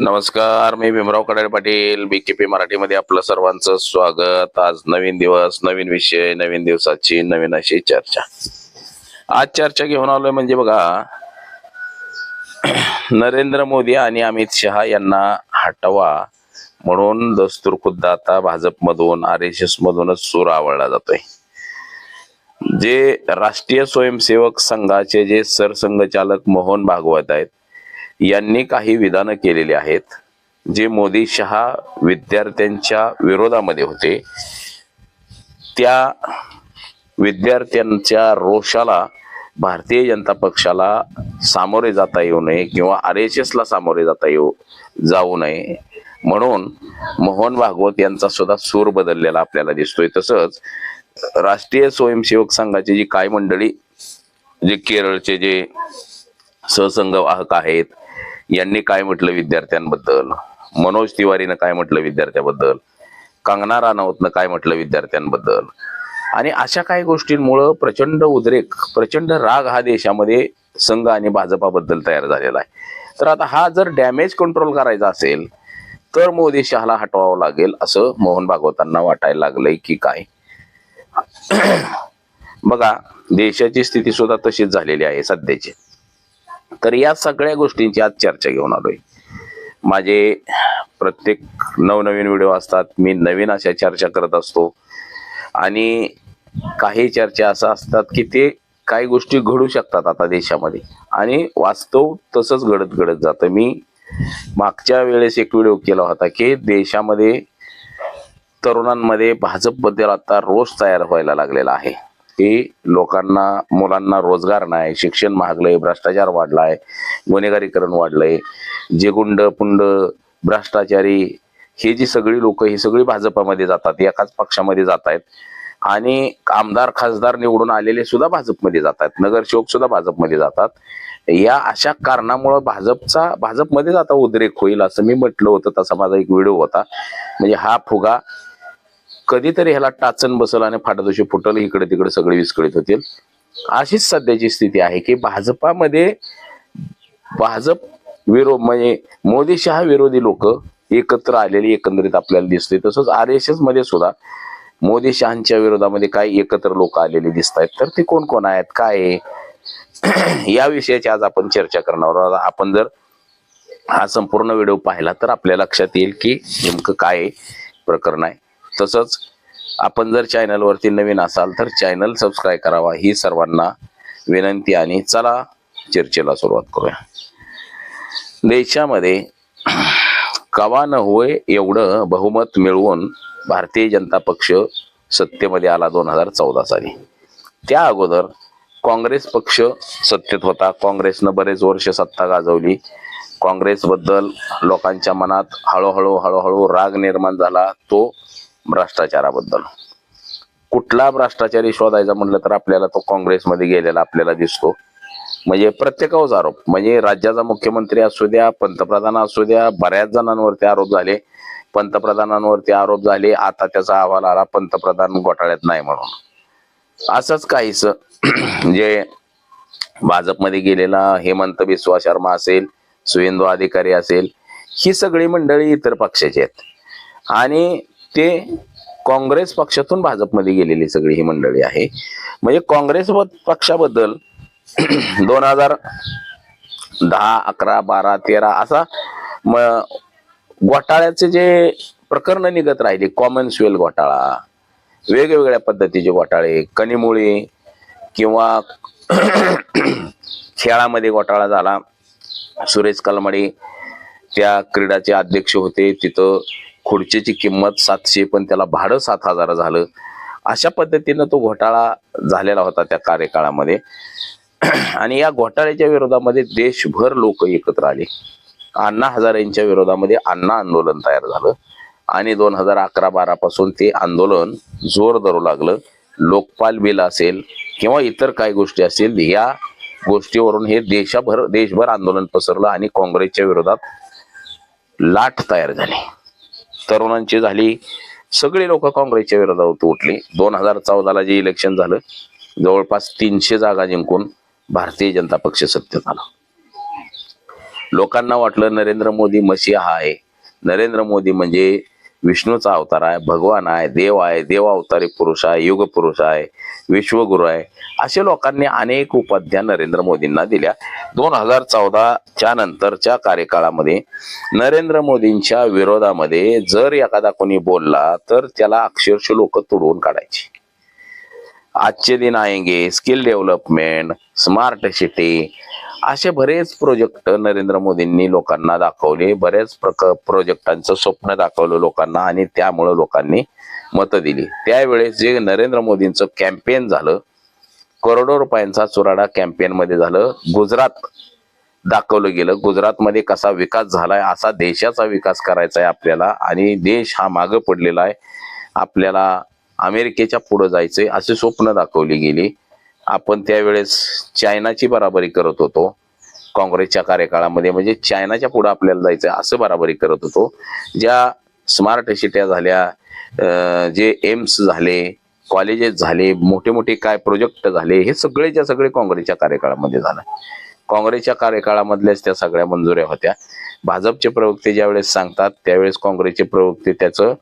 नमस्कार, मी भीमराव कडाळे पाटील, बीकेपी मराठीमध्ये आपलं सर्वांचं स्वागत. आज नवीन दिवस, नवीन विषय, नवीन दिवसाची नवीन अशी चर्चा. आज चर्चा घेऊन आलोय म्हणजे बघा, नरेंद्र मोदी आणि अमित शहा यांना हटवा म्हणून दस्तूरखुद्द आता भाजपमधून RSS मधूनच सूर आवळला जातोय. जे राष्ट्रीय स्वयंसेवक संघाचे जे सरसंघचालक मोहन भागवत आहेत, यांनी काही विधानं केलेली आहेत, जे मोदी शहा विद्यार्थ्यांच्या विरोधामध्ये होते. त्या विद्यार्थ्यांच्या रोषाला भारतीय जनता पक्षाला सामोरे जाता येऊ नये किंवा RSS ला सामोरे जाऊ नये म्हणून मोहन भागवत यांचा सुद्धा सूर बदललेला आपल्याला दिसतोय. तसंच राष्ट्रीय स्वयंसेवक संघाची जी काय मंडळी, जे केरळचे जे सहसंघ वाहक आहेत, यांनी काय म्हटलं विद्यार्थ्यांबद्दल, मनोज तिवारीनं काय म्हटलं विद्यार्थ्यांबद्दल, कंगना राणावतनं काय म्हटलं विद्यार्थ्यांबद्दल, आणि अशा काही गोष्टींमुळे प्रचंड उद्रेक, प्रचंड राग हा देशामध्ये संघ आणि भाजपाबद्दल तयार झालेला आहे. तर आता हा जर डॅमेज कंट्रोल करायचा असेल तर मोदी शहाला हटवावं लागेल असं मोहन भागवतांना वाटायला लागलंय की काय. बघा, देशाची स्थिती सुद्धा तशीच झालेली आहे सध्याची. तर या सगळ्या गोष्टींची आज चर्चा घेऊन आलोय. माझे प्रत्येक नवनवीन व्हिडिओ असतात, मी नवीन अशा चर्चा करत असतो, आणि काही चर्चा असं असतात की ते काही गोष्टी घडू शकतात आता देशामध्ये, आणि वास्तव तसंच घडत जातं. मी मागच्या वेळेस एक व्हिडिओ केला होता की देशामध्ये तरुणांमध्ये भाजपबद्दल आता रोष तयार व्हायला लागलेला आहे की लोकांना, मुलांना रोजगार नाही, शिक्षण महागलंय, भ्रष्टाचार वाढलाय, गुन्हेगारीकरण वाढलंय, जे गुंड पुंड भ्रष्टाचारी ही जी सगळी लोक, ही सगळी भाजपामध्ये जातात, एकाच पक्षामध्ये जात आहेत, आणि आमदार खासदार निवडून आलेले सुद्धा भाजपमध्ये जातात, नगरसेवक सुद्धा भाजपमध्ये जातात. या अशा कारणामुळे भाजपमध्ये आता उद्रेक होईल असं मी म्हटलं होतं. तसा माझा एक व्हिडिओ होता. म्हणजे हा फुगा कधीतरी ह्याला टाचन बसल आणि फाटादोशी फुटल, इकडे तिकडे सगळे विस्कळीत होतील. अशीच सध्याची स्थिती आहे की भाजपामध्ये म्हणजे मोदी शहा विरोधी लोक एकत्र आलेली एकंदरीत आपल्याला दिसते. तसंच RSS मध्ये सुद्धा मोदी शहांच्या विरोधामध्ये काही एकत्र लोक आलेले दिसत आहेत. तर ते कोण कोण आहेत, काय या विषयाची आज आपण चर्चा करणार आहोत. आपण जर हा संपूर्ण व्हिडिओ पाहिला तर आपल्या लक्षात येईल की नेमकं काय प्रकरण आहे. तसंच आपण जर चॅनलवरती नवीन असाल तर चॅनल सबस्क्राईब करावा ही सर्वांना विनंती. आणि चला चर्चेला सुरुवात करूया. देशामध्ये कवा न होय एवढं बहुमत मिळवून भारतीय जनता पक्ष सत्तेमध्ये आला 2014 साली. त्या अगोदर काँग्रेस पक्ष सत्तेत होता. काँग्रेसनं बरेच वर्ष सत्ता गाजवली. काँग्रेसबद्दल लोकांच्या मनात हळूहळू राग निर्माण झाला, तो भ्रष्टाचाराबद्दल. कुठला भ्रष्टाचारी शोधायचा म्हटलं तर आपल्याला तो काँग्रेसमध्ये गेलेला आपल्याला दिसतो. म्हणजे प्रत्येकावरच आरोप, म्हणजे राज्याचा मुख्यमंत्री असू द्या, पंतप्रधान असू द्या, बऱ्याच जणांवरती आरोप झाले, पंतप्रधानांवरती आरोप झाले. आता त्याचा अहवाल आला पंतप्रधान घोटाळ्यात नाही म्हणून. असंच काहीच म्हणजे भाजपमध्ये गेलेला हेमंत बिस्वा शर्मा असेल, सुवेंदू अधिकारी असेल, ही सगळी मंडळी इतर पक्षाची आहेत, आणि ते काँग्रेस पक्षातून भाजपमध्ये गेलेली सगळी ही मंडळी आहे. म्हणजे काँग्रेस पक्षाबद्दल 2010, 11, 12, 13 असा घोटाळ्याचे जे प्रकरण निघत राहिले, कॉमन्सवेल्थ घोटाळा, वेगवेगळ्या पद्धतीचे घोटाळे, कनिमोळी किंवा खेळामध्ये घोटाळा झाला. सुरेश कलमाडी त्या क्रीडाचे अध्यक्ष होते, तिथं खुर्चीची किंमत 700 पण त्याला भाडं 7,000 झालं. अशा पद्धतीनं तो घोटाळा झालेला होता त्या कार्यकाळामध्ये. आणि या घोटाळ्याच्या विरोधामध्ये देशभर लोक एकत्र आले. अण्णा हजारेंच्या विरोधामध्ये अण्णा आंदोलन तयार झालं, आणि 2011-12 पासून ते आंदोलन जोर धरू लागलं. लोकपाल बिल असेल किंवा इतर काही गोष्टी असतील, या गोष्टीवरून हे देशभर आंदोलन पसरलं आणि काँग्रेसच्या विरोधात लाट तयार झाली, तरुणांची झाली. सगळे लोक काँग्रेसच्या विरोधात उठले. 2014ला जे इलेक्शन झालं, जवळपास 300 जागा जिंकून भारतीय जनता पक्ष सत्तेत आला. लोकांना वाटलं नरेंद्र मोदी मसीहा आहे, नरेंद्र मोदी म्हणजे विष्णूचा अवतार आहे, भगवान आहे, देव अवतारी पुरुष आहे, युग पुरुष आहे, विश्वगुरु आहे. असे लोकांनी अनेक उपाध्या नरेंद्र मोदींना दिल्या. 2014च्या नंतरच्या कार्यकाळामध्ये नरेंद्र मोदींच्या विरोधामध्ये जर एखादा कोणी बोलला तर त्याला अक्षरशः लोक तुडवून काढायची. आजचे दिन आएंगे, स्किल डेव्हलपमेंट, स्मार्ट सिटी, असे बरेच प्रोजेक्ट नरेंद्र मोदींनी लोकांना दाखवले. बरेच प्रोजेक्टांचं स्वप्न दाखवलं लोकांना आणि त्यामुळे लोकांनी मतं दिली. त्यावेळेस जे नरेंद्र मोदींचं कॅम्पेन झालं, करोडो रुपयांचा चुराडा कॅम्पेन मध्ये झालं. गुजरात दाखवलं गेलं, गुजरातमध्ये कसा विकास झालाय, असा देशाचा विकास करायचा आहे आपल्याला आणि देश हा मागे पडलेला आहे, आपल्याला अमेरिकेच्या पुढे जायचंय असे स्वप्न दाखवली गेली. आपण त्यावेळेस चायनाची बराबरी करत होतो काँग्रेसच्या कार्यकाळामध्ये, म्हणजे चायनाच्या पुढे आपल्याला जायचंय असं बराबरी करत होतो. ज्या स्मार्ट सिट्या झाल्या, जे एम्स झाले, कॉलेजेस झाले, मोठे मोठे काय प्रोजेक्ट झाले, हे सगळेच्या सगळे काँग्रेसच्या कार्यकाळामध्ये झालं. काँग्रेसच्या कार्यकाळामधल्याच त्या सगळ्या मंजुऱ्या होत्या. भाजपचे प्रवक्ते ज्यावेळेस सांगतात त्यावेळेस काँग्रेसचे प्रवक्ते त्याचं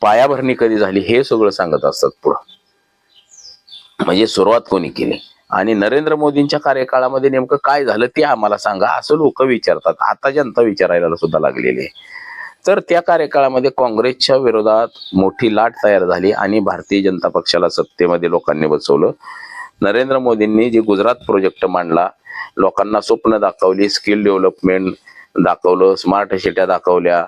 पायाभरणी कधी झाली हे सगळं सांगत असतात पुढं, म्हणजे सुरुवात कोणी केली. आणि नरेंद्र मोदींच्या कार्यकाळामध्ये नेमकं काय झालं ते आम्हाला सांगा असं लोक विचारतात. आता जनता विचारायला सुद्धा लागलेली आहे. तर त्या कार्यकाळामध्ये काँग्रेसच्या विरोधात मोठी लाट तयार झाली आणि भारतीय जनता पक्षाला सत्तेमध्ये लोकांनी बसवलं. नरेंद्र मोदींनी जे गुजरात प्रोजेक्ट मांडला, लोकांना स्वप्न दाखवली, स्किल डेव्हलपमेंट दाखवलं, स्मार्ट सिट्या दाखवल्या,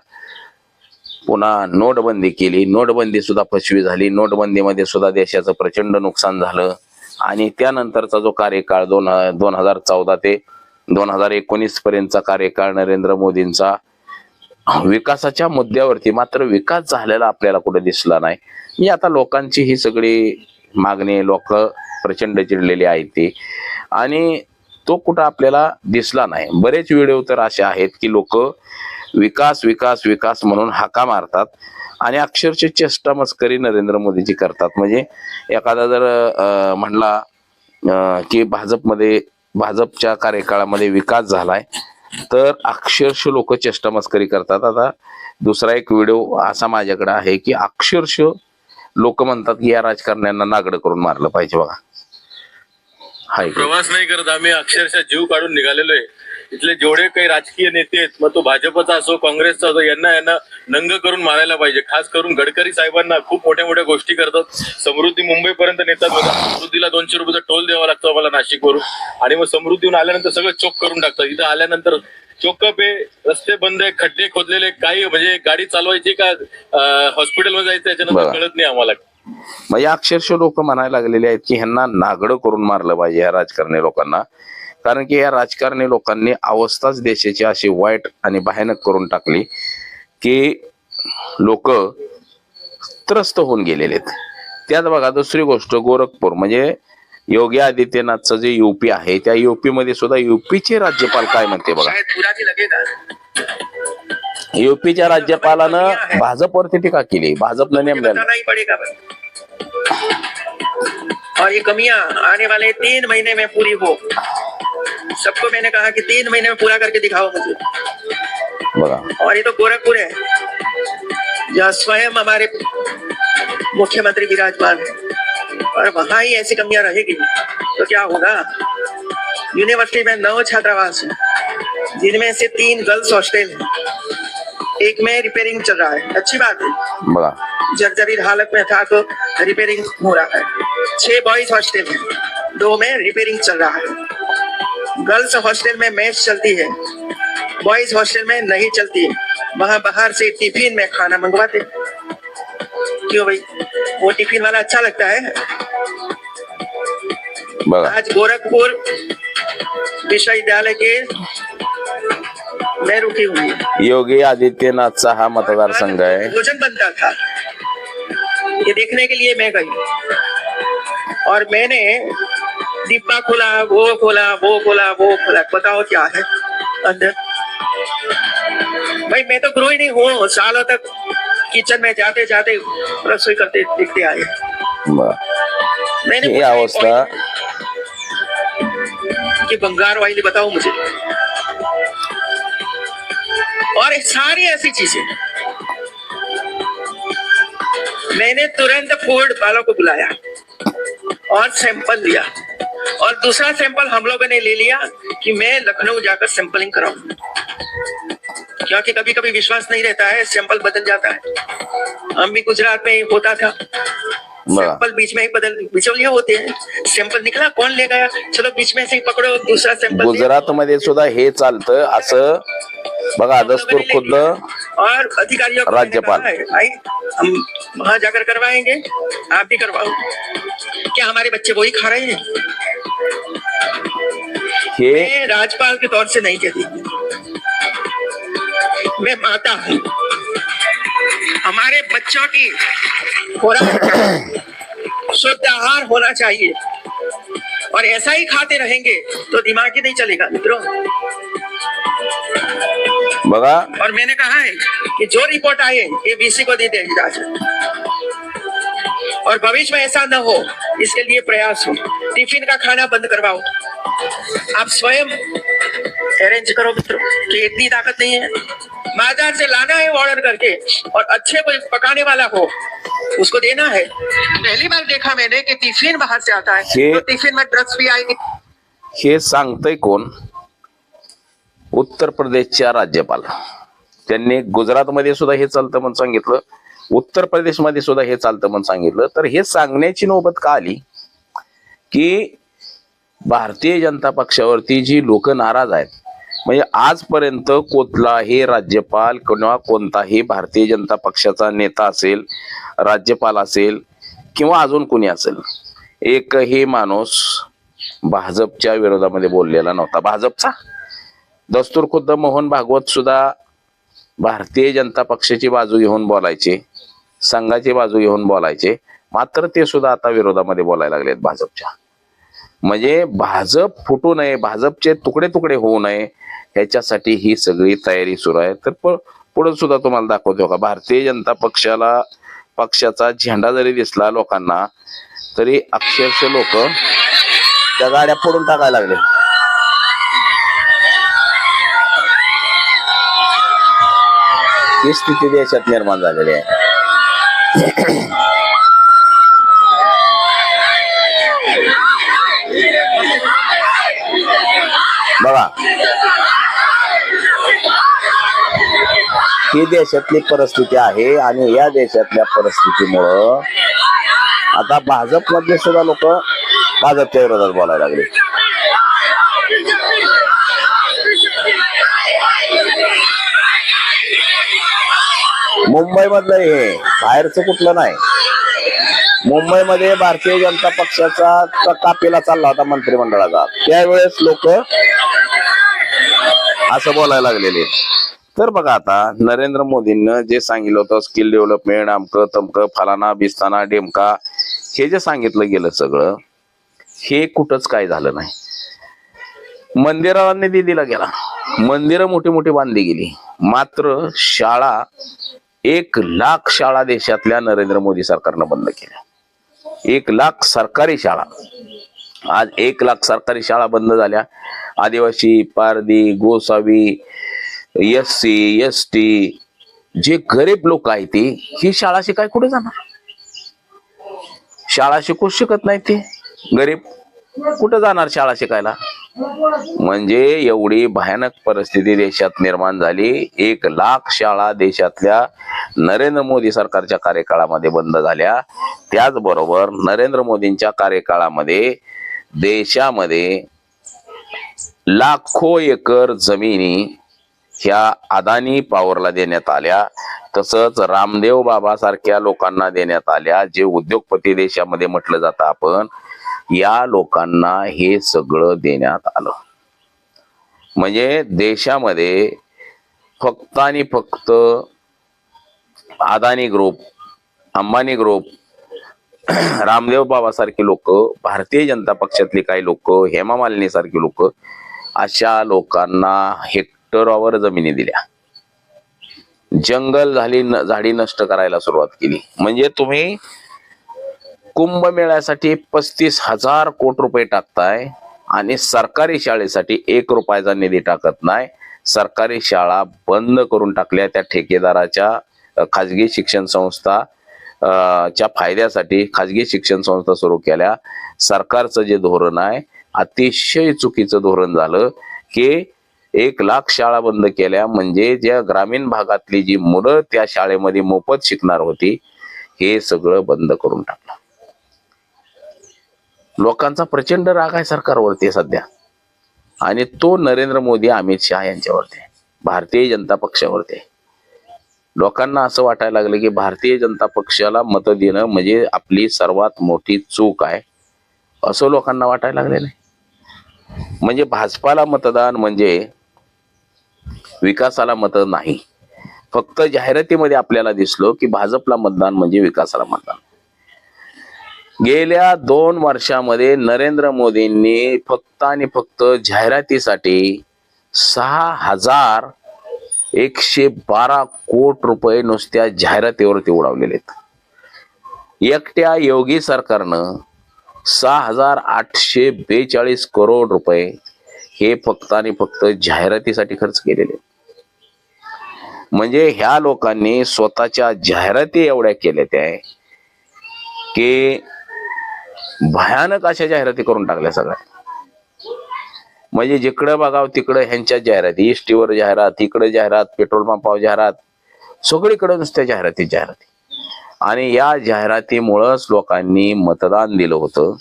पुन्हा नोटबंदी केली. नोटबंदी सुद्धा फसवी झाली. नोटबंदीमध्ये सुद्धा देशाचं प्रचंड नुकसान झालं. आणि त्यानंतरचा जो कार्यकाळ 2014 ते 2019 पर्यंतचा कार्यकाळ नरेंद्र मोदींचा विकासाच्या मुद्द्यावरती, मात्र विकास झालेला आपल्याला कुठे दिसला नाही. ही आता लोकांची ही सगळी मागणी, लोक प्रचंड चिडलेली आहेत ती, आणि तो कुठं आपल्याला दिसला नाही. बरेच व्हिडिओ तर असे आहेत की लोक विकास विकास विकास म्हणून हाका मारतात आणि अक्षरशः चेष्टा मस्करी नरेंद्र मोदीची करतात. म्हणजे एखादा जर म्हणला की भाजपच्या कार्यकाळामध्ये विकास झालाय तर अक्षरशः लोक चेष्टा मस्करी करतात. आता दुसरा एक व्हिडिओ असा माझ्याकडे आहे की अक्षरशः लोक म्हणतात की या राजकारण्यांना नागडं करून मारलं पाहिजे. बघा, हाय प्रवास नाही करत आम्ही, अक्षरशः जीव काढून निघालेलो आहे. इथले जेवढे काही राजकीय नेते आहेत, मग तो भाजपचा असो काँग्रेसचा असो, यांना नंग करून मारायला पाहिजे. खास करून गडकरी साहेबांना खूप मोठ्या मोठ्या गोष्टी करतात. समृद्धी मुंबईपर्यंत नेतात. समृद्धीला 200 रुपयाचा टोल द्यावा लागतो आम्हाला नाशिकवरून, आणि मग समृद्धीहून आल्यानंतर सगळं चोक करून टाकतात. इथं आल्यानंतर चोकअप आहे, रस्ते बंद आहे, खड्डे खोदलेले, काही म्हणजे गाडी चालवायची का हॉस्पिटलमध्ये जायचं याच्यानंतर कळत नाही आम्हाला. म्हणजे अक्षरशः लोक म्हणायला लागलेले आहेत की ह्यांना नागडं करून मारलं पाहिजे ह्या राजकारणी लोकांना. कारण की या राजकारणी लोकांनी अवस्थाच देशाची अशी वाईट आणि भयानक करून टाकली की लोक त्रस्त होऊन गेलेले आहेत. त्यात बघा दुसरी गोष्ट, गोरखपूर म्हणजे योगी आदित्यनाथचं जे यूपी आहे, त्या यूपी मध्ये सुद्धा यूपीचे राज्यपाल काय म्हणते बघा. यूपीच्या राज्यपालानं भाजपवरती टीका केली, भाजपनं नेमलेलं. और ये कमियां आने वाले 3 महीने में पूरी हो. सबको मैंने कहा कि 3 महीने में पूरा करके दिखाओ मुझे. और ये तो गोरखपुर है जहाँ स्वयं हमारे मुख्यमंत्री विराजमान है, और वहां ही ऐसी कमियां रहेगी तो क्या होगा. यूनिवर्सिटी में 9 छात्रावास है, जिनमें से 3 गर्ल्स हॉस्टल है, एक में रिपेयरिंग चल रहा है. अच्छी बात है, जर्जरित हालत में था तो रिपेयरिंग हो रहा है. 6 बॉयज हॉस्टल है, 2 में रिपेयरिंग चल रहा है. गर्ल्स हॉस्टल में मेस चलती है, बॉयज हॉस्टल में नहीं चलती है. वहां बाहर से टिफिन में खाना मंगवाते. क्यों भाई, वो टिफिन वाला अच्छा लगता है. आज गोरखपुर विश्वविद्यालय के मैं रुकी हुई योगी आदित्यनाथचा हा मतदारसंघ आहे. भोजन बनता था, ये देखने के लिए मैं गई और मैंने डिब्बा खोला, वो खोला, वो खोला, वो खोला. बताओ क्या है अंदर. भाई मैं तो गृहिणी हूँ, सालों तक किचन में जाते जाते रसोई करते दिखते आए. मैंने अवस्था कि बंगार वाली बताओ मुझे. और सारी ऐसी चीजें मैंने तुरंत फूड वालों को बुलाया और सैंपल लिया, और दूसरा सैंपल हम लोगों ने ले लिया कि मैं लखनऊ जाकर सैंपलिंग कराऊं, क्योंकि कभी कभी विश्वास नहीं रहता है, सैंपल बदल जाता है। हम भी गुजरात में होता था, सैंपल बीच में ही बिचौलिया होते हैं, सॅम्पल निघाला कोण ले गया, चलो बीच में से ही पकडो दूसरा सॅम्पल। गुजरात मध्ये सुद्धा हे चालतं असं बघा, दस्तूर खुद्द और अधिकारियों को राज्यपाल भाई हम वहां जाकर करवाएंगे, आप भी करवाओ। क्या हमारे बच्चे वही खा रहे हैं? मैं राज्यपाल के तौर से नहीं कहती, मैं माता हूँ। हमारे बच्चों की शुद्ध आहार होना चाहिए, और ऐसा ही खाते रहेंगे तो दिमाग ही नहीं चलेगा मित्रों। बघा, और मैंने कहा है कि जो रिपोर्ट आए ये बीसी को दे देंगे इजाजत, और भविष्य में ऐसा न हो इसके लिए प्रयास हो। टिफिन का खाना बंद करवाओ, आप स्वयं अरेंज करो मित्रों, कि इतनी ताकत नहीं है, बाजार से लाना है ऑर्डर करके, और अच्छे कोई पकाने वाला हो उसको देना है। पहली बार देखा मैंने कि टिफिन बाहर से आता है तो टिफिन में ड्रग्स भी आएंगे। हे सांगतय कोण? उत्तर प्रदेशच्या राज्यपाल। त्यांनी गुजरातमध्ये सुद्धा हे चालतं म्हणून सांगितलं, उत्तर प्रदेशमध्ये सुद्धा हे चालतं म्हणून सांगितलं। तर हे सांगण्याची नौबत का आली की भारतीय जनता पक्षावरती जी लोक नाराज आहेत, म्हणजे आजपर्यंत कुठलाही राज्यपाल किंवा कोणताही भारतीय जनता पक्षाचा नेता असेल, राज्यपाल असेल किंवा अजून कोणी असेल, एकही माणूस भाजपच्या विरोधामध्ये बोललेला नव्हता। भाजपचा दस्तूर खुद्द मोहन भागवत सुद्धा भारतीय जनता पक्षाची बाजू घेऊन बोलायचे, संघाची बाजू घेऊन बोलायचे, मात्र ते सुद्धा आता विरोधामध्ये बोलायला लागलेत भाजपच्या। म्हणजे भाजप फुटू नये, भाजपचे तुकडे तुकडे होऊ नये ह्याच्यासाठी ही सगळी तयारी सुरू आहे। तर पुढे सुद्धा तुम्हाला दाखवतो का, भारतीय जनता पक्षाचा झेंडा जरी दिसला लोकांना तरी अक्षरशः लोक त्या गाड्या फोडून टाकायला लागले। ही स्थिती देशात निर्माण झालेली आहे। बघा, ही देशातली परिस्थिती आहे, आणि या देशातल्या परिस्थितीमुळं आता भाजपमधले सुद्धा लोक भाजपच्या विरोधात बोलायला लागले। मुंबई मधलं हे, बाहेरचं कुठलं नाही। मुंबईमध्ये भारतीय जनता पक्षाचा काफिला चालला होता मंत्रिमंडळाचा, त्यावेळेस लोक असं बोलायला लागलेले। तर बघा, आता नरेंद्र मोदींना जे सांगितलं होतं स्किल डेव्हलपमेंट, अमकं तमकं फलाना बिस्ताना डेमका, हे जे सांगितलं गेलं सगळं, हे कुठंच काय झालं नाही। मंदिराला निधी दिला गेला, मंदिरं मोठी मोठी बांधली गेली, मात्र शाळा 1,00,000 शाळा देशातल्या नरेंद्र मोदी सरकारनं बंद केल्या। 1,00,000 सरकारी शाळा, आज 1,00,000 सरकारी शाळा बंद झाल्या। आदिवासी, पारधी, गोसावी, SC ST जे गरीब लोक आहेत ते ही शाळा शिकाय कुठे जाणार? शाळा शिकू शकत नाही, ते गरीब कुठे जाणार शाळा शिकायला? म्हणजे एवढी भयानक परिस्थिती देशात निर्माण झाली। 1,00,000 शाळा देशातल्या नरेंद्र मोदी सरकारच्या कार्यकाळामध्ये बंद झाल्या। त्याचबरोबर नरेंद्र मोदींच्या कार्यकाळामध्ये देशामध्ये लाखो एकर जमिनी ह्या अदानी पॉवरला देण्यात आल्या, तसंच रामदेव बाबा सारख्या लोकांना देण्यात आल्या, जे उद्योगपती देशामध्ये म्हटलं जातं आपण, या लोकांना हे सगळं देण्यात आलं। म्हणजे देशामध्ये फक्त आणि फक्त अदानी ग्रुप, अंबानी ग्रुप, रामदेव बाबा सारखे लोक, भारतीय जनता पक्षातले काही लोक, हेमा मालिनी सारखे लोक, अशा लोकांना हेक्टरवर जमिनी दिल्या, जंगल झाडी नष्ट करायला सुरुवात केली। म्हणजे तुम्ही कुंभमेळ्यासाठी 35,000 कोटी रुपये टाकताय आणि सरकारी शाळेसाठी 1 रुपयाचा निधी टाकत नाही। सरकारी शाळा बंद करून टाकल्या. त्या ठेकेदाराच्या खाजगी शिक्षण संस्था च्या फायद्यासाठी खाजगी शिक्षण संस्था सुरू केल्या. सरकारचं जे धोरण आहे अतिशय चुकीचं धोरण झालं की 1,00,000 शाळा बंद केल्या. म्हणजे ज्या ग्रामीण भागातली जी मुलं त्या शाळेमध्ये मोफत शिकणार होती हे सगळं बंद करून टाकलं. लोकांचा प्रचंड राग आहे सरकारवरती सध्या, आणि तो नरेंद्र मोदी अमित शहा यांच्यावरती, भारतीय जनता पक्षावरती. लोकांना असं वाटायला लागलं की भारतीय जनता पक्षाला मत देणं म्हणजे आपली सर्वात मोठी चूक आहे, असं लोकांना वाटायला लागलेलं आहे. म्हणजे भाजपाला मतदान म्हणजे विकासाला मत नाही. फक्त जाहिरातीमध्ये आपल्याला दिसलो की भाजपला मतदान म्हणजे विकासाला मतदान. गेल्या 2 वर्षामध्ये नरेंद्र मोदींनी फक्त आणि फक्त जाहिरातीसाठी 6,112 कोटी रुपये नुसत्या जाहिरातीवरती उडवलेले आहेत. एकट्या योगी सरकारनं 6,842 करोड रुपये हे फक्त आणि फक्त जाहिरातीसाठी खर्च केलेले. म्हणजे ह्या लोकांनी स्वतःच्या जाहिराती एवढ्या केल्या आहे की भयानक अशा जाहिराती करून टाकल्या सगळ्या. म्हणजे जिकडं बघावं तिकडं ह्यांच्या जाहिराती, इष्टीवर जाहिरात, इकडे जाहिरात, पेट्रोल पंपावर जाहिरात, सगळीकडे नुसत्या जाहिराती. आणि या जाहिरातीमुळंच लोकांनी मतदान दिलं होतं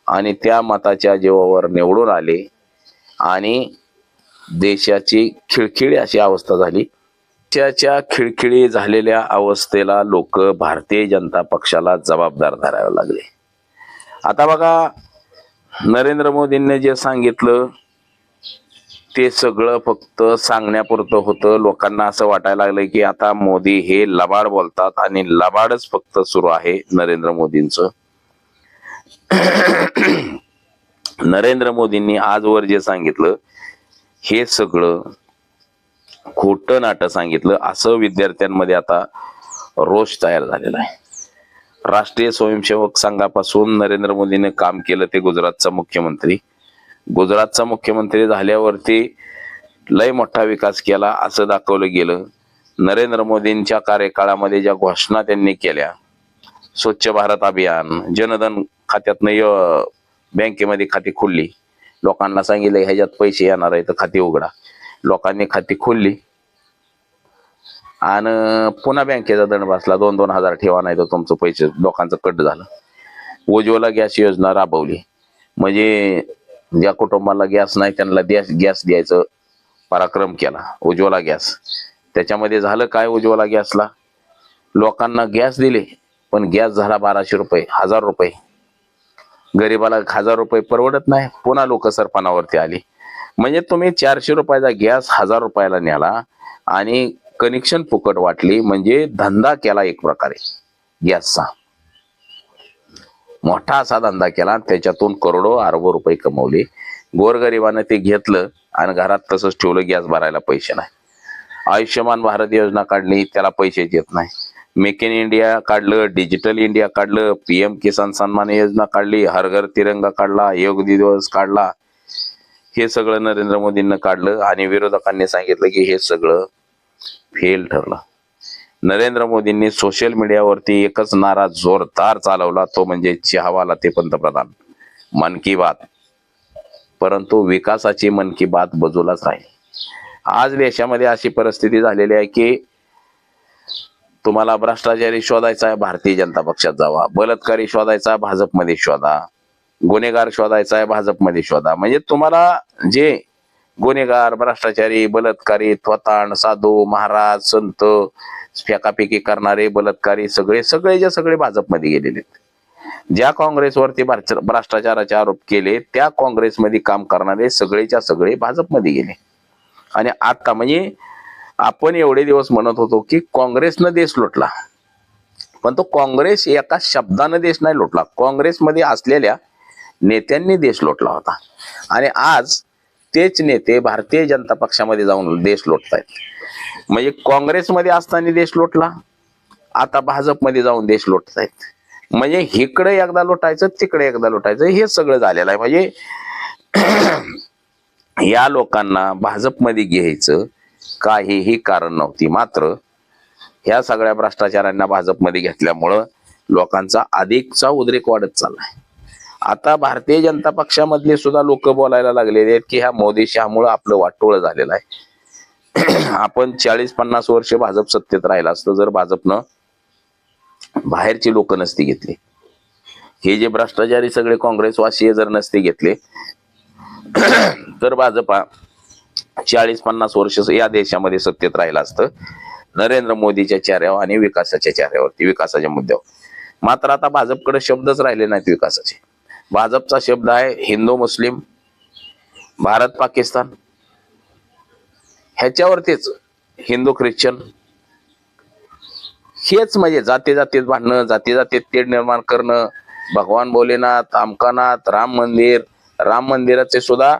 आणि त्या मताच्या जीवावर निवडून आले आणि देशाची खिळखिळी अशी अवस्था झाली. देशाच्या खिळखिळी झालेल्या अवस्थेला लोक भारतीय जनता पक्षाला जबाबदार धरावे लागले. आता बघा, नरेंद्र मोदींनी जे सांगितलं ते सगळं फक्त सांगण्यापुरतं होतं. लोकांना असं वाटायला लागलं की आता मोदी हे लबाड बोलतात आणि लबाडच फक्त सुरू आहे नरेंद्र मोदींचं. नरेंद्र मोदींनी आजवर जे सांगितलं हे सगळं खोटं नाटं सांगितलं, असं विद्यार्थ्यांमध्ये आता रोष तयार झालेला आहे. राष्ट्रीय स्वयंसेवक संघापासून नरेंद्र मोदीने काम केलं ते गुजरातचा मुख्यमंत्री. गुजरातचा मुख्यमंत्री झाल्यावरती लय मोठा विकास केला असं दाखवलं गेलं. नरेंद्र मोदींच्या कार्यकाळामध्ये ज्या घोषणा त्यांनी केल्या, स्वच्छ भारत अभियान, जनधन खात्यातनं बँकेमध्ये खाती खोलली, लोकांना सांगितलं ह्याच्यात पैसे येणार आहे तर खाती उघडा. लोकांनी खाती खोलली आणि पुन्हा बँकेचा दंड बसला, 2-2 हजार ठेवा नाही तर तुमचं पैसे. लोकांचं कट झालं. उज्ज्वला गॅस योजना राबवली, म्हणजे ज्या कुटुंबाला गॅस नाही त्यांना गॅस द्यायचं पराक्रम केला, उज्ज्वला गॅस. त्याच्यामध्ये झालं काय, उज्ज्वला गॅसला लोकांना गॅस दिले पण गॅस झाला 1200 रुपये, 1000 रुपये. गरीबाला 1000 रुपये परवडत नाही. पुन्हा लोक सरपणावरती आली. म्हणजे तुम्ही 400 रुपयाचा गॅस 1000 रुपयाला न्याला आणि कनेक्शन फुकट वाटली, म्हणजे धंदा केला एक प्रकारे गॅसचा. मोठा असा धंदा केला, त्याच्यातून करोडो अरबो रुपये कमवले. गोरगरिबानं ते घेतलं आणि घरात तसंच ठेवलं, गॅस भरायला पैसे नाही. आयुष्यमान भारत योजना काढली, त्याला पैसे येत नाही. मेक इन इंडिया काढलं, डिजिटल इंडिया काढलं, PM किसान सन्मान योजना काढली, हर घर तिरंगा काढला, योग दिवस काढला. हे सगळं नरेंद्र मोदींनी काढलं आणि विरोधकांनी सांगितलं की हे सगळं फेल ठरलं. नरेंद्र मोदींनी सोशल मीडियावरती एकच नारा जोरदार चालवला, तो म्हणजे चहावाला ते पंतप्रधान, मन की बात. परंतु विकासाची मन की बात बाजूलाच राहील. आज देशामध्ये अशी परिस्थिती झालेली आहे की तुम्हाला भ्रष्टाचारी शोधायचा आहे, भारतीय जनता पक्षात जावा. बलात्कारी शोधायचा, भाजपमध्ये शोधा. गुन्हेगार शोधायचा आहे, भाजपमध्ये शोधा. म्हणजे तुम्हाला जे गुन्हेगार, भ्रष्टाचारी, बलात्कारी, थोतांड, साधू, महाराज, संत, फेकाफेकी करणारे, बलात्कारी सगळे भाजपमध्ये गेलेले आहेत. ज्या काँग्रेसवरती भ्रष्टाचाराचे आरोप केले त्या काँग्रेसमध्ये काम करणारे सगळेच्या सगळे भाजपमध्ये गेले. आणि आता म्हणजे आपण एवढे दिवस म्हणत होतो की काँग्रेसनं देश लुटला, पण तो काँग्रेस एका शब्दानं देश नाही लुटला, काँग्रेसमध्ये असलेल्या नेत्यांनी देश लुटला होता. आणि आज तेच नेते भारतीय जनता पक्षामध्ये जाऊन देश लुटतायत. म्हणजे काँग्रेसमध्ये असताना देश लुटला, आता भाजपमध्ये जाऊन देश लुटतायत. म्हणजे इकडे एकदा लुटायचं, तिकडे एकदा लुटायचं, हे सगळं झालेलं आहे. म्हणजे या लोकांना भाजपमध्ये घ्यायचं काहीही कारण नव्हती. मात्र ह्या सगळ्या भ्रष्टाचारांना भाजपमध्ये घेतल्यामुळं लोकांचा अधिकचा उद्रेक वाढत चाललाय. आता भारतीय जनता पक्षामधले सुद्धा लोक बोलायला लागलेले आहेत की ह्या मोदी शहामुळे आपलं वाटोळं झालेलं आहे. आपण 40-50 वर्ष भाजप सत्तेत राहिला असतं जर भाजपनं बाहेरची लोक नसती घेतली, हे जे भ्रष्टाचारी सगळे काँग्रेसवासीय जर नसते घेतले तर भाजपा 40-50 वर्ष या देशामध्ये सत्तेत राहिला असतं नरेंद्र मोदीच्या चेहऱ्यावर आणि विकासाच्या चेहऱ्यावरती, विकासाच्या मुद्द्यावर. मात्र आता भाजपकडे शब्दच राहिले नाहीत विकासाचे. भाजपचा शब्द आहे हिंदू मुस्लिम, भारत पाकिस्तान, ह्याच्यावरतीच हिंदू ख्रिश्चन, हेच म्हणजे जाती जातीत भांडणं, जाती जातीत तेढ निर्माण करणं. भगवान भोलेनाथ, अमकानाथ, राम मंदिराचे सुद्धा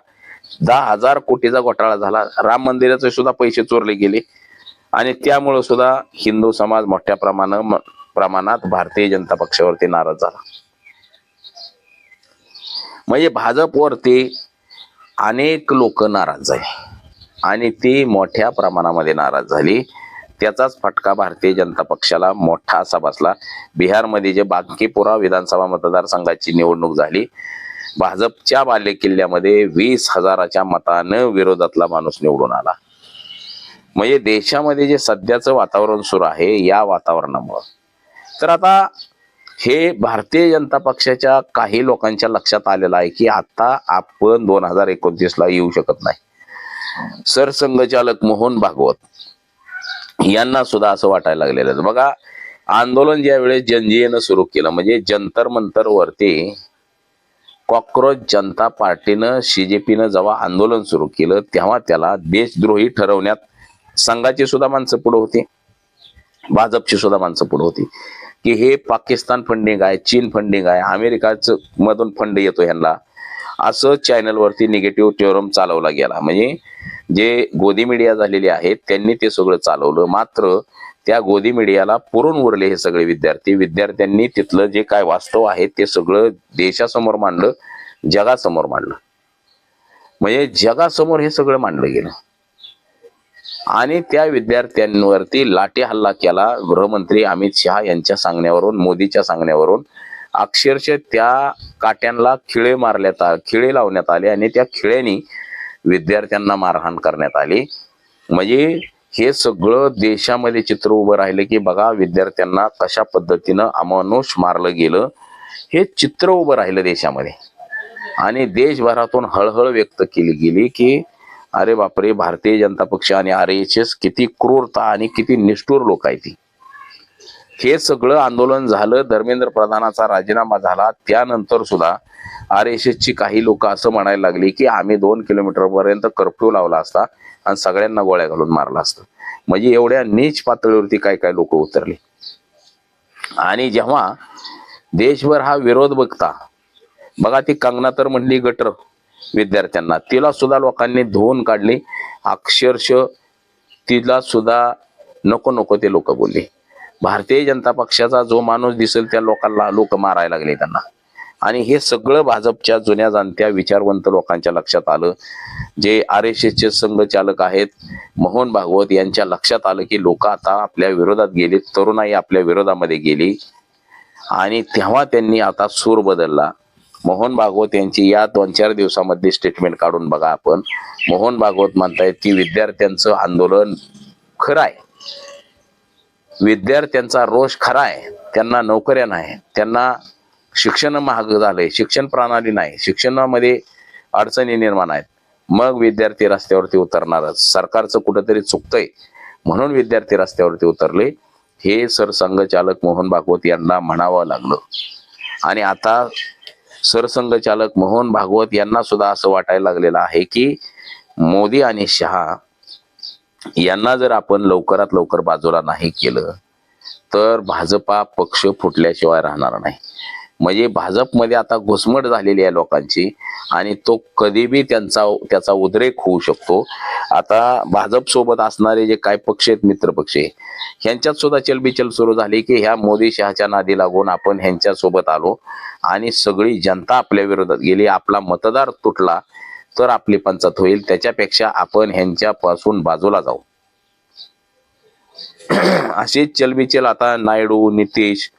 10,000 कोटीचा घोटाळा झाला. राम मंदिराचे सुद्धा पैसे चोरले गेले आणि त्यामुळे सुद्धा हिंदू समाज मोठ्या प्रमाणात भारतीय जनता पक्षावरती नाराज झाला. म्हणजे भाजपवरती अनेक लोक नाराज झाले आणि ती मोठ्या प्रमाणामध्ये नाराज झाली. त्याचाच फटका भारतीय जनता पक्षाला मोठा असा बसला. बिहारमध्ये जे बांकीपुरा विधानसभा मतदारसंघाची निवडणूक झाली, भाजपच्या बालेकिल्ल्यामध्ये 20,000च्या मतानं विरोधातला माणूस निवडून आला. म्हणजे देशामध्ये जे सध्याचं वातावरण सुरू आहे या वातावरणामुळं तर आता हे भारतीय जनता पक्षाच्या काही लोकांच्या लक्षात आलेलं आहे की आता आपण 2029ला येऊ शकत नाही. सरसंघचालक मोहन भागवत यांना सुद्धा असं वाटायला लागलेलं आहे. बघा, आंदोलन ज्या वेळेस जनजीएनं सुरू केलं, म्हणजे जंतर मंतर वरती कॉक्रोच जनता पार्टीनं CJPनं जेव्हा आंदोलन सुरू केलं तेव्हा त्याला देशद्रोही ठरवण्यात संघाची सुद्धा माणसं पुढे होती, भाजपची सुद्धा माणसं पुढे होती की हे पाकिस्तान फंडिंग आहे, चीन फंडिंग आहे, अमेरिकाचं मधून फंड येतो ह्यांना, असं चॅनलवरती निगेटिव्ह टेरम चालवला गेला. म्हणजे जे गोदी मीडिया झालेले आहेत त्यांनी ते सगळं चालवलं. मात्र त्या गोदी मीडियाला पुरून उरले हे सगळे विद्यार्थ्यांनी तिथलं जे काय वास्तव आहे ते सगळं देशासमोर मांडलं, जगासमोर मांडलं. म्हणजे जगासमोर हे सगळं मांडलं गेलं आणि त्या विद्यार्थ्यांवरती लाठी हल्ला केला. गृहमंत्री अमित शहा यांच्या सांगण्यावरून, मोदीच्या सांगण्यावरून अक्षरशः त्या काट्यांना खिळे लावण्यात आले आणि त्या खिळ्यांनी विद्यार्थ्यांना मारहाण करण्यात आली. म्हणजे हे सगळं देशामध्ये चित्र उभं राहिलं की बघा विद्यार्थ्यांना कशा पद्धतीनं अमानुष मारलं गेलं, हे चित्र उभं राहिलं देशामध्ये. आणि देशभरातून हळहळ व्यक्त केली गेली की अरे बापरे, भारतीय जनता पक्ष आणि RSS किती क्रूरता आणि किती निष्ठुर लोक आहेत. हे सगळं आंदोलन झालं, धर्मेंद्र प्रधानाचा राजीनामा झाला, त्यानंतर सुद्धा RSSची काही लोक असं म्हणायला लागली की आम्ही 2 किलोमीटर पर्यंत कर्फ्यू लावला असता आणि सगळ्यांना गोळ्या घालून मारला असतं. म्हणजे एवढ्या नीच पातळीवरती काय काय लोक उतरले. आणि जेव्हा देशभर हा विरोध बघता, बघा ती कंगना तर म्हणली गटर विद्यार्थ्यांना, तिला सुद्धा लोकांनी धुवून काढली. अक्षरशः तिला सुद्धा नको नको ते लोक बोलले. भारतीय जनता पक्षाचा जो माणूस दिसेल त्या लोकांना लोक मारायला लागले त्यांना. आणि हे सगळं भाजपच्या जुन्या जाणत्या विचारवंत लोकांच्या लक्षात आलं. जे RSSचे संघचालक आहेत मोहन भागवत यांच्या लक्षात आलं की लोक आता आपल्या विरोधात गेली, तरुणाई आपल्या विरोधामध्ये गेली. आणि तेव्हा त्यांनी आता सूर बदलला. मोहन भागवत यांची या 2-4 दिवसामध्ये स्टेटमेंट काढून बघा आपण. मोहन भागवत म्हणतायत की विद्यार्थ्यांचं आंदोलन खरं आहे, विद्यार्थ्यांचा रोष खरा आहे, त्यांना नोकऱ्या नाही, त्यांना शिक्षण महाग झालंय, शिक्षण प्रणाली नाही, शिक्षणामध्ये अडचणी निर्माण आहेत, मग विद्यार्थी रस्त्यावरती उतरणारच. सरकारचं कुठंतरी चुकतंय म्हणून विद्यार्थी रस्त्यावरती उतरले, हे सरसंघचालक मोहन भागवत यांना म्हणावं लागलं. आणि आता सरसंघचालक मोहन भागवत यांना सुद्धा असं वाटायला लागलेलं आहे की मोदी आणि शहा यांना जर आपण लवकरात लवकर बाजूला नाही केलं तर भाजपा पक्ष फुटल्याशिवाय राहणार नाही. म्हणजे भाजपमध्ये आता घुसमट झालेली आहे लोकांची आणि तो कधी बी त्याचा उद्रेक होऊ शकतो. आता भाजप सोबत असणारे जे काय पक्ष आहेत, मित्र पक्ष, ह्यांच्यात सुद्धा चलबिचल सुरू झाली की ह्या मोदी शहाच्या नादी लागून आपण ह्यांच्या सोबत आलो आणि सगळी जनता आपल्या विरोधात गेली, आपला मतदार तुटला. तर आपली पंचायत होईल. त्याच्यापेक्षा आपण ह्यांच्यापासून बाजूला जाऊ. अशीच चलबिचल आता नायडू, नितीश,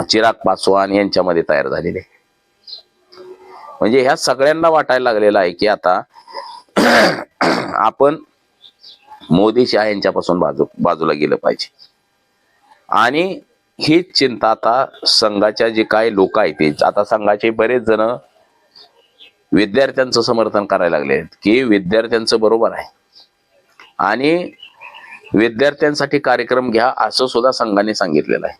चिराग पासवान यांच्यामध्ये तयार झालेले. म्हणजे ह्या सगळ्यांना वाटायला लागलेलं आहे की आता आपण मोदी शहा यांच्यापासून बाजूला गेलं पाहिजे. आणि हीच चिंता आता संघाच्या जे काही लोक आहेत ते आता संघाचे बरेच जण विद्यार्थ्यांचं समर्थन करायला लागले आहेत की विद्यार्थ्यांचं बरोबर आहे आणि विद्यार्थ्यांसाठी कार्यक्रम घ्या असं सुद्धा संघाने सांगितलेलं आहे.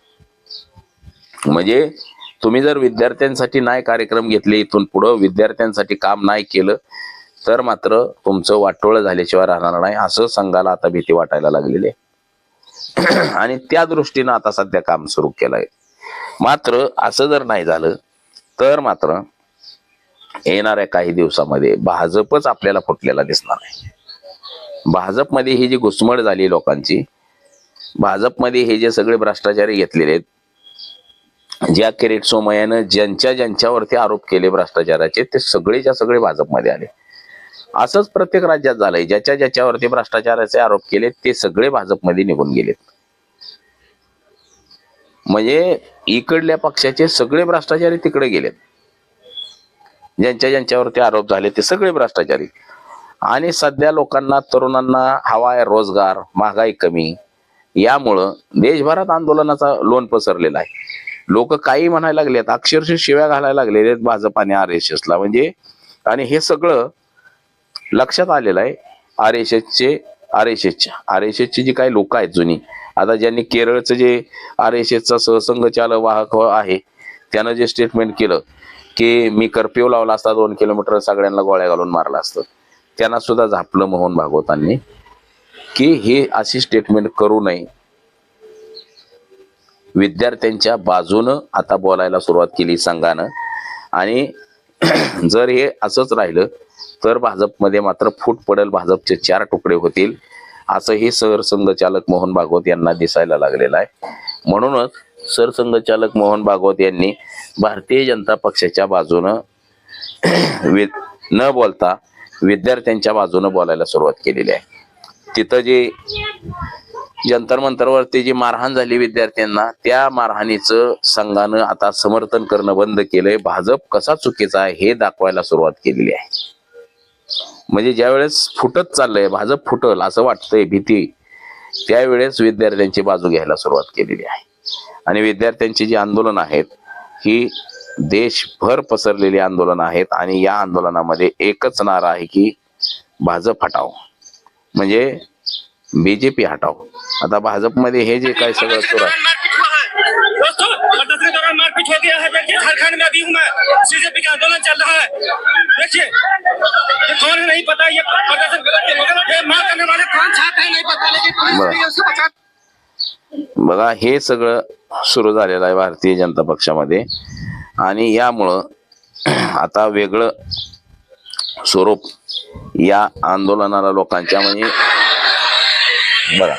म्हणजे तुम्ही जर विद्यार्थ्यांसाठी नाही कार्यक्रम घेतले, इथून पुढं विद्यार्थ्यांसाठी काम नाही केलं तर मात्र तुमचं वाटोळं झाल्याशिवाय राहणार नाही असं संघाला आता भीती वाटायला लागलेली आहे. आणि त्या दृष्टीनं आता सध्या काम सुरू केलंय. मात्र असं जर नाही झालं तर मात्र येणाऱ्या काही दिवसामध्ये भाजपच आपल्याला फुटलेला दिसणार आहे. भाजपमध्ये ही जी घुसमट झाली लोकांची, भाजपमध्ये हे जे सगळे भ्रष्टाचारी घेतलेले आहेत, ज्या किरीट सोमय्यानं ज्यांच्यावरती आरोप केले भ्रष्टाचाराचे ते सगळेच्या सगळे भाजपमध्ये आले. असंच प्रत्येक राज्यात झालंय. ज्याच्यावरती भ्रष्टाचाराचे आरोप केले ते सगळे भाजपमध्ये निघून गेलेत. म्हणजे इकडल्या पक्षाचे सगळे भ्रष्टाचारी तिकडे गेलेत. ज्यांच्यावरती आरोप झाले ते सगळे भ्रष्टाचारी. आणि सध्या लोकांना, तरुणांना हवा आहे रोजगार, महागाई कमी, यामुळं देशभरात आंदोलनाचा लोन पसरलेला आहे. लोक काही म्हणायला लागलेत, अक्षरशः शिव्या घालायला लागलेले आहेत भाजप आणि RSSला. म्हणजे आणि हे सगळं लक्षात आलेलं आहे RSSची जी काही लोक आहेत जुनी, आता ज्यांनी केरळचं जे RSSचा सहसंघचालक वाहक आहे त्यानं जे स्टेटमेंट केलं की मी कर्फ्यू लावला असता 2 किलोमीटर सगळ्यांना गोळ्या घालून मारला असतं, त्यांना सुद्धा झापलं मोहन भागवतांनी की हे अशी स्टेटमेंट करू नये. विद्यार्थ्यांच्या बाजूनं आता बोलायला सुरुवात केली संघानं. आणि जर हे असंच राहिलं तर भाजपमध्ये मात्र फूट पडेल, भाजपचे 4 तुकडे होतील असं हे सरसंघचालक मोहन भागवत यांना दिसायला लागलेलं आहे. म्हणूनच सरसंघचालक मोहन भागवत यांनी भारतीय जनता पक्षाच्या बाजूनं न बोलता विद्यार्थ्यांच्या बाजूनं बोलायला सुरुवात केलेली आहे. तिथं जे जंतर मंतरवरती जी मारहाण झाली विद्यार्थ्यांना, त्या मारहाणीचं संघानं आता समर्थन करणं बंद केलंय. भाजप कसा चुकीचा आहे हे दाखवायला सुरुवात केलेली आहे. म्हणजे ज्यावेळेस फुटत चाललंय, भाजप फुटल असं वाटतंय भीती, त्यावेळेस विद्यार्थ्यांची बाजू घ्यायला सुरुवात केलेली आहे. आणि विद्यार्थ्यांची जी आंदोलन आहेत ही देशभर पसरलेली आंदोलन आहेत. आणि या आंदोलनामध्ये एकच नारा आहे की भाजप हटाव, म्हणजे बीजेपी हटाव. आता भाजपमध्ये हे जे काही सगळं सुरू आहे, दोस्तों के दौरान मारपीट हो गया है। देखिए झारखंड में अभी हूँ मैं, CJP का आंदोलन चल रहा है। देखिए ये कौन है नहीं पता, ये मार करने वाले कौन छात्र है नहीं पता, लेकिन पुलिस ने उसको बचा। बघा हे सगळं सुरू झालेलं आहे भारतीय जनता पक्षामध्ये. आणि यामुळं आता वेगळं स्वरूप या आंदोलनाला लोकांच्या, म्हणजे बघा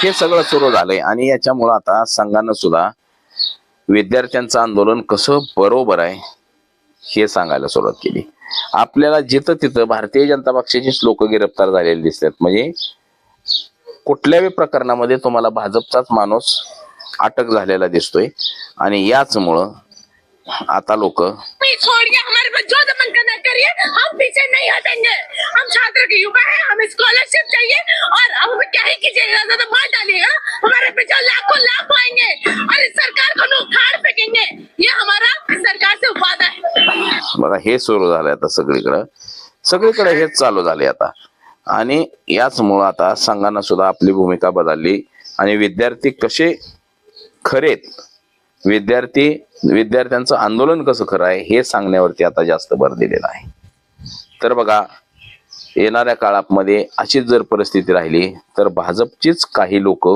हे सगळं सुरू झालंय. आणि याच्यामुळं आता संघानं सुद्धा विद्यार्थ्यांचं आंदोलन कसं बरोबर आहे हे सांगायला सुरुवात केली. आपल्याला जिथं तिथं भारतीय जनता पक्षाचीच लोक गिरफ्तार झालेले दिसतात. म्हणजे कुठल्याही प्रकरणामध्ये तुम्हाला भाजपचाच माणूस अटक झालेला दिसतोय. आणि याचमुळं आता लोक छोड़िए, हमारे पास जो मन करना करिए, हम पीछे नहीं हटेंगे। हम छात्र के युवा हैं, हमें स्कॉलरशिप चाहिए और हम क्या ही कीजिएगा, ज्यादा मार डालिएगा, हमारे पीछे लाखों आएंगे और इस सरकार को उखाड़ फेंकेंगे। ये हमारा सरकार से वादा है। बघा हे सुरू झालंय आता सगळीकडे हेच चालू झाले आता. आणि याचमुळं आता संघानं सुद्धा आपली भूमिका बदलली. आणि विद्यार्थी कसे खरेत, विद्यार्थ्यांचं आंदोलन कसं खरं आहे हे सांगण्यावरती आता जास्त भर दिलेला आहे. तर बघा येणाऱ्या काळामध्ये अशीच जर परिस्थिती राहिली तर भाजपचीच काही लोक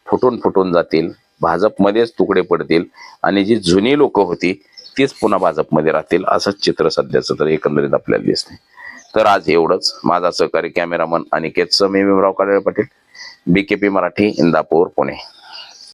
फुटून जातील, भाजपमध्येच तुकडे पडतील. आणि जी जुनी लोक होती तीच पुन्हा भाजपमध्ये राहतील. असंच चित्र सध्याचं तर एकंदरीत आपल्याला दिसतंय. तर आज एवढंच. माझा सहकारी कॅमेरामन अनिकेत सह, मी भीमराव काळे पाटील. BKP मराठी, इंदापूर, पुणे.